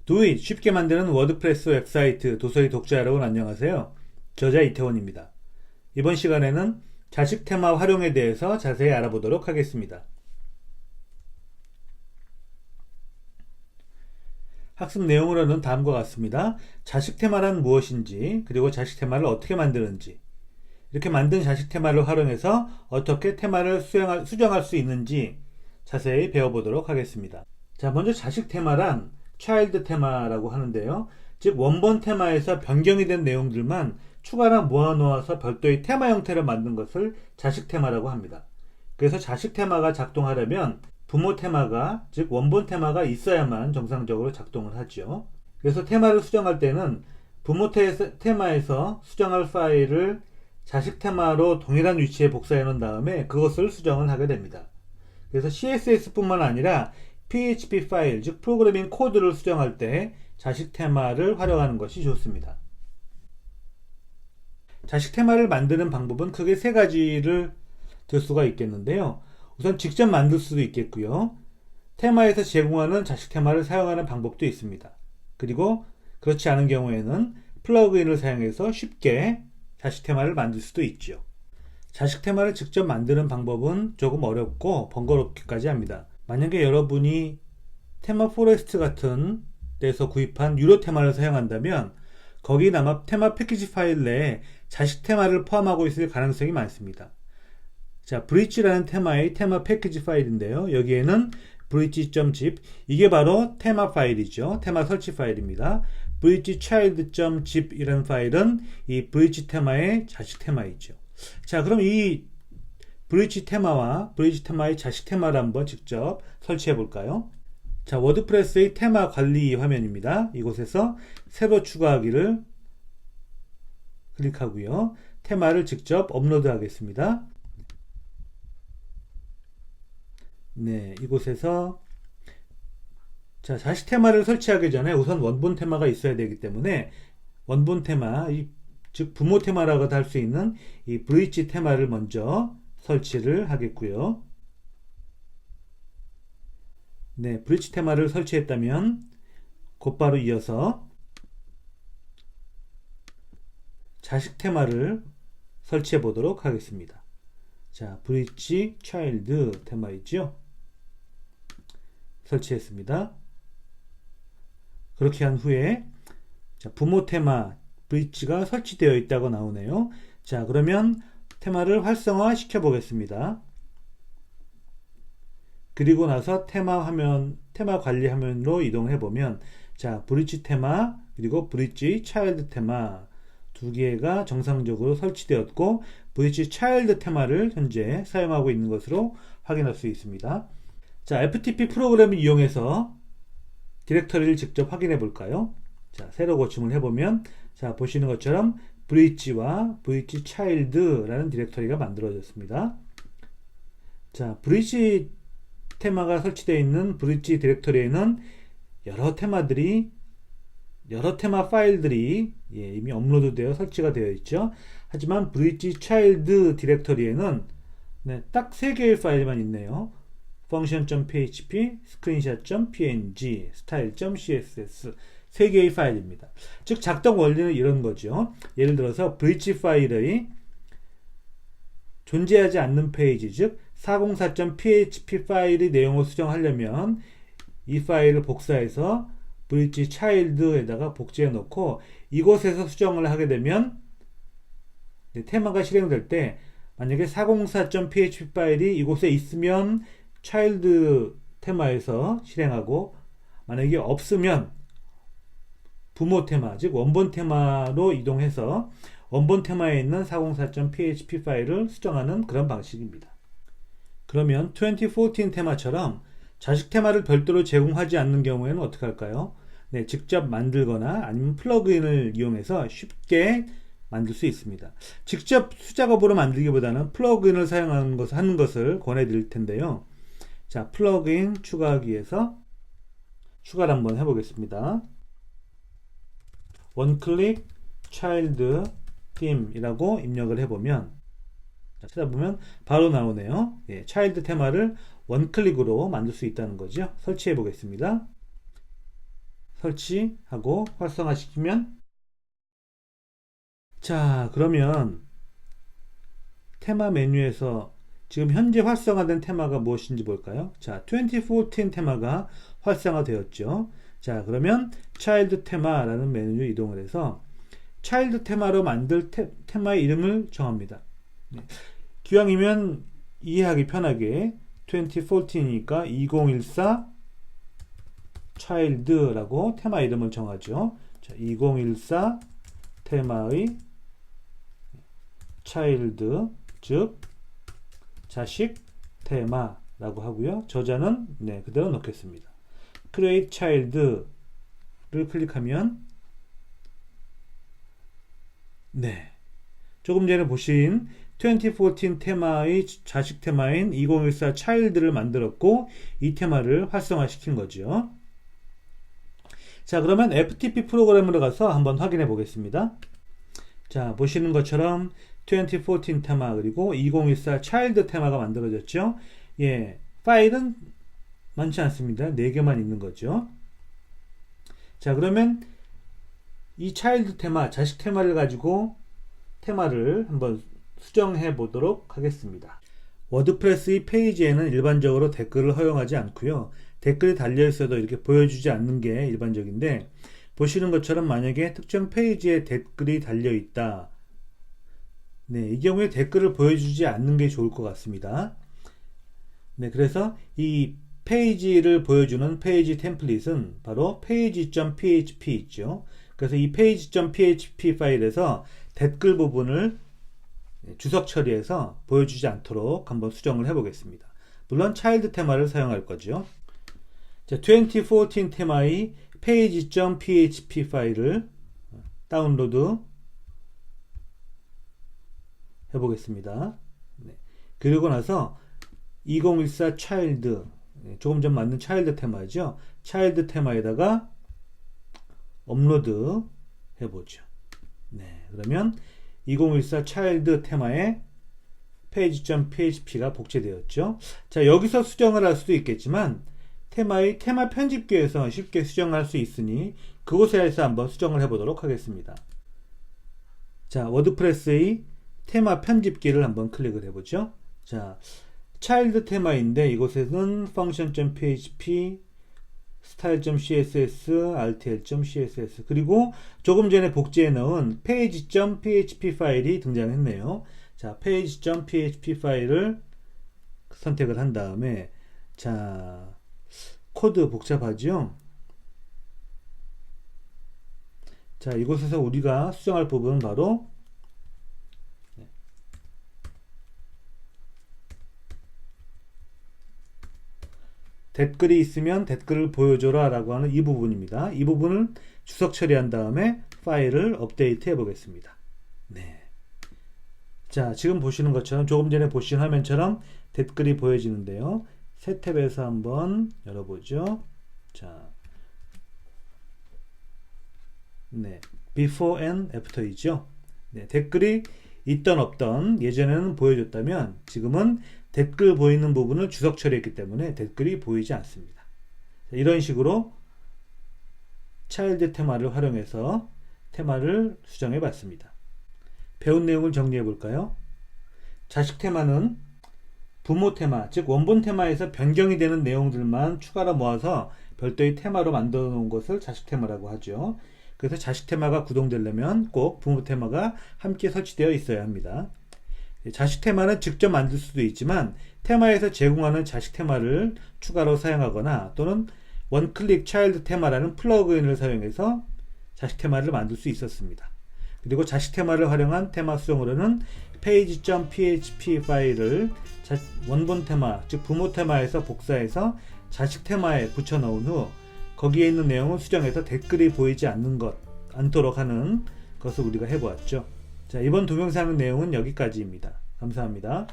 도잇 쉽게 만드는 워드프레스 웹사이트 도서의 독자 여러분 안녕하세요. 저자 이태원입니다. 이번 시간에는 자식 테마 활용에 대해서 자세히 알아보도록 하겠습니다. 학습 내용으로는 다음과 같습니다. 자식 테마란 무엇인지, 그리고 자식 테마를 어떻게 만드는지, 이렇게 만든 자식 테마를 활용해서 어떻게 테마를 수정할 수 있는지 자세히 배워보도록 하겠습니다. 자, 먼저 자식 테마란 차일드 테마라고 하는데요. 즉 원본 테마에서 변경이 된 내용들만 추가로 모아놓아서 별도의 테마 형태를 만든 것을 자식 테마라고 합니다. 그래서 자식 테마가 작동하려면 부모 테마가, 즉 원본 테마가 있어야만 정상적으로 작동을 하죠. 그래서 테마를 수정할 때는 부모 테마에서 수정할 파일을 자식 테마로 동일한 위치에 복사해 놓은 다음에 그것을 수정을 하게 됩니다. 그래서 CSS뿐만 아니라 PHP 파일, 즉 프로그래밍 코드를 수정할 때 자식 테마를 활용하는 것이 좋습니다. 자식 테마를 만드는 방법은 크게 세 가지를 들 수가 있겠는데요. 우선 직접 만들 수도 있겠고요. 테마에서 제공하는 자식 테마를 사용하는 방법도 있습니다. 그리고 그렇지 않은 경우에는 플러그인을 사용해서 쉽게 자식 테마를 만들 수도 있죠. 자식 테마를 직접 만드는 방법은 조금 어렵고 번거롭기까지 합니다. 만약에 여러분이 테마 포레스트 같은 데서 구입한 유로 테마를 사용한다면 거기 아마 테마 패키지 파일 내에 자식 테마를 포함하고 있을 가능성이 많습니다. 자, 브릿지라는 테마의 테마 패키지 파일인데요. 여기에는 bridge.zip, 이게 바로 테마 파일이죠. 테마 설치 파일입니다. bridgechild.zip 이라는 파일은 이 브릿지 테마의 자식 테마이죠. 자, 그럼 이 브릿지 테마와 브릿지 테마의 자식 테마를 한번 직접 설치해 볼까요? 자, 워드프레스의 테마 관리 화면입니다. 이곳에서 새로 추가하기를 클릭하고요. 테마를 직접 업로드 하겠습니다. 네, 이곳에서 자, 자식 테마를 설치하기 전에 우선 원본 테마가 있어야 되기 때문에 원본 테마, 즉 부모 테마라고도 할 수 있는 이 브릿지 테마를 먼저 설치를 하겠고요. 네, 브릿지 테마를 설치했다면 곧바로 이어서 자식 테마를 설치해 보도록 하겠습니다. 자, 브릿지 차일드 테마 있죠? 설치했습니다. 그렇게 한 후에 자, 부모 테마 브릿지가 설치되어 있다고 나오네요. 자, 그러면 테마를 활성화 시켜 보겠습니다. 그리고 나서 테마 관리 화면으로 이동해 보면 자, 브릿지 테마 그리고 브릿지 차일드 테마 두 개가 정상적으로 설치되었고 브릿지 차일드 테마를 현재 사용하고 있는 것으로 확인할 수 있습니다. 자, FTP 프로그램을 이용해서 디렉터리를 직접 확인해 볼까요? 자, 새로 고침을 해보면 자, 보시는 것처럼 브릿지와 브릿지 차일드라는 디렉터리가 만들어졌습니다. 자, 브릿지 테마가 설치되어 있는 브릿지 디렉터리에는 여러 테마 파일들이 이미 업로드되어 설치가 되어 있죠. 하지만 브릿지 차일드 디렉터리에는 딱 3개의 파일만 있네요. function.php, screenshot.png, style.css 3개의 파일입니다. 즉 작동 원리는 이런 거죠. 예를 들어서 브릿지 파일의 존재하지 않는 페이지, 즉 404.php 파일의 내용을 수정하려면 이 파일을 복사해서 브릿지 차일드에다가 복제해 놓고 이곳에서 수정을 하게 되면 테마가 실행될 때 만약에 404.php 파일이 이곳에 있으면 차일드 테마에서 실행하고 만약에 없으면 부모 테마, 즉 원본 테마로 이동해서 원본 테마에 있는 404.php 파일을 수정하는 그런 방식입니다. 그러면 2014 테마처럼 자식 테마를 별도로 제공하지 않는 경우에는 어떻게 할까요? 네, 직접 만들거나 아니면 플러그인을 이용해서 쉽게 만들 수 있습니다. 직접 수작업으로 만들기보다는 플러그인을 사용하는 하는 것을 권해드릴 텐데요. 자, 플러그인 추가하기 위해서 추가를 한번 해보겠습니다. 원클릭 차일드 팀이라고 입력을 해보면 찾아보면 바로 나오네요. 예, 차일드 테마를 원클릭으로 만들 수 있다는 거죠. 설치해 보겠습니다. 설치하고 활성화시키면, 자, 그러면 테마 메뉴에서 지금 현재 활성화된 테마가 무엇인지 볼까요? 자, 2014 테마가 활성화되었죠. 자, 그러면 차일드 테마라는 메뉴로 이동을 해서 차일드 테마로 만들 테마의 이름을 정합니다. 네. 기왕이면 이해하기 편하게 2014이니까 2014 child라고 테마 이름을 정하죠. 자, 2014 테마의 child, 즉 자식 테마라고 하고요. 저자는 그대로 넣겠습니다. create child를 클릭하면 조금 전에 보신 2014 테마의 자식 테마인 2014 child를 만들었고 이 테마를 활성화시킨 거죠. 자, 그러면 FTP 프로그램으로 가서 한번 확인해 보겠습니다. 자, 보시는 것처럼 2014 테마 그리고 2014 child 테마가 만들어졌죠. 예, 파일은 많지 않습니다. 4개만 있는 거죠. 자, 그러면 이 child 테마, 자식 테마를 가지고 테마를 한번 수정해 보도록 하겠습니다. 워드프레스의 페이지에는 일반적으로 댓글을 허용하지 않고요. 댓글이 달려 있어도 이렇게 보여주지 않는 게 일반적인데, 보시는 것처럼 만약에 특정 페이지에 댓글이 달려 있다. 이 경우에 댓글을 보여주지 않는 게 좋을 것 같습니다. 그래서 이 페이지를 보여주는 페이지 템플릿은 바로 page.php 있죠. 그래서 이 page.php 파일에서 댓글 부분을 주석 처리해서 보여주지 않도록 한번 수정을 해 보겠습니다. 물론 차일드 테마를 사용할 거죠. 자, 2014 테마의 page.php 파일을 다운로드 해 보겠습니다. 그리고 나서 2014 차일드, 조금 전 만든 차일드 테마죠. 차일드 테마에다가 업로드 해보죠. 그러면 2014 차일드 테마에 page.php가 복제되었죠. 자, 여기서 수정을 할 수도 있겠지만 테마의 테마 편집기에서 쉽게 수정할 수 있으니 그곳에서 한번 수정을 해보도록 하겠습니다. 자, 워드프레스의 테마 편집기를 한번 클릭을 해보죠. 자, 차일드 테마인데 이곳에는 function.php, style.css, rtl.css 그리고 조금 전에 복제해 넣은 page.php 파일이 등장했네요. 자, page.php 파일을 선택을 한 다음에, 자, 코드 복잡하죠? 자, 이곳에서 우리가 수정할 부분은 바로 댓글이 있으면 댓글을 보여줘라 라고 하는 이 부분입니다. 이 부분을 주석 처리한 다음에 파일을 업데이트 해 보겠습니다. 자, 지금 보시는 것처럼 조금 전에 보신 화면처럼 댓글이 보여지는데요. 새 탭에서 한번 열어보죠. 자, before and after이죠. 댓글이 있던 없던 예전에는 보여줬다면 지금은 댓글 보이는 부분을 주석 처리했기 때문에 댓글이 보이지 않습니다. 자, 이런 식으로 차일드 테마를 활용해서 테마를 수정해 봤습니다. 배운 내용을 정리해 볼까요? 자식 테마는 부모 테마, 즉 원본 테마에서 변경이 되는 내용들만 추가로 모아서 별도의 테마로 만들어 놓은 것을 자식 테마라고 하죠. 그래서 자식 테마가 구동되려면 꼭 부모 테마가 함께 설치되어 있어야 합니다. 자식 테마는 직접 만들 수도 있지만 테마에서 제공하는 자식 테마를 추가로 사용하거나 또는 원클릭 차일드 테마라는 플러그인을 사용해서 자식 테마를 만들 수 있었습니다. 그리고 자식 테마를 활용한 테마 수정으로는 page.php 파일을 원본 테마, 즉 부모 테마에서 복사해서 자식 테마에 붙여 넣은 후 거기에 있는 내용을 수정해서 댓글이 보이지 않도록 하는 것을 우리가 해보았죠. 자, 이번 동영상의 내용은 여기까지입니다. 감사합니다.